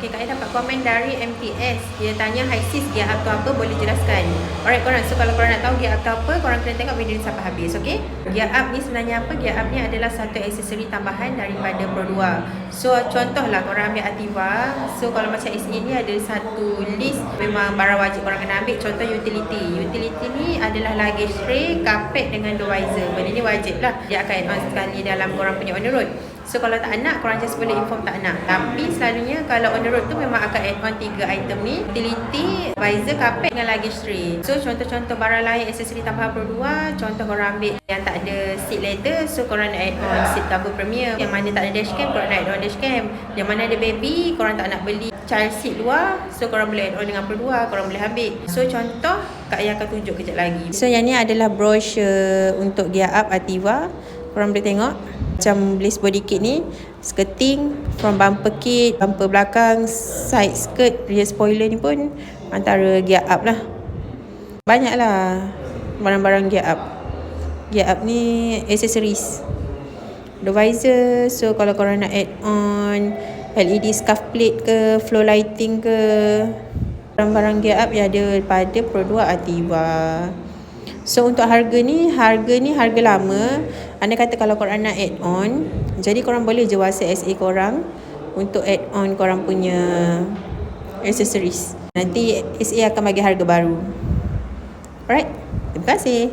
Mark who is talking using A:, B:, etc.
A: Okay, Kak dapat komen dari MTS. Dia tanya, "Hi sis, gear up tu apa? Boleh jelaskan?" Alright korang, so kalau korang nak tahu gear up tu apa, korang kena tengok video ni sampai habis, okay? Gear up ni sebenarnya apa? Gear up ni adalah satu aksesori tambahan daripada Pro 2. So contohlah korang ambil Ativa. So kalau macam SE ni ada satu list memang barang wajib korang kena ambil. Contoh utility. Utility ni adalah luggage tray, carpet dengan door visor. Benda ni wajib lah. Dia akan add on sekali dalam korang punya on the road. So kalau tak nak, korang just boleh inform tak nak. Tapi selalunya kalau on the road tu memang akan add on 3 item ni: utility, visor, carpet dengan luggage tray. So contoh-contoh barang lain aksesori tambahan Pro 2, contoh korang ambil yang tak ada seat leather, so korang nak add on seat cover premium. Yang mana tak ada dashcam, korang nak add on dashcam. Yang mana ada baby, korang tak nak beli child seat luar, so korang boleh add on dengan Pro 2, korang boleh ambil. So contoh Kak Ayah akan tunjuk kejap lagi. So yang ni adalah brochure untuk gear up Ativa. Korang boleh tengok macam bliss body kit ni, skirting, front bumper kit, bumper belakang, side skirt, rear spoiler ni pun antara gear up lah. Banyak lah barang-barang gear up. Gear up ni accessories, the visor. So kalau korang nak add on LED scuff plate ke, flow lighting ke, barang-barang gear up yang ada pada Pro 2 Ativa. So untuk harga ni harga lama. Anda kata kalau korang nak add on, jadi korang boleh je WhatsApp SA korang untuk add on korang punya accessories. Nanti SA akan bagi harga baru. Alright, terima kasih.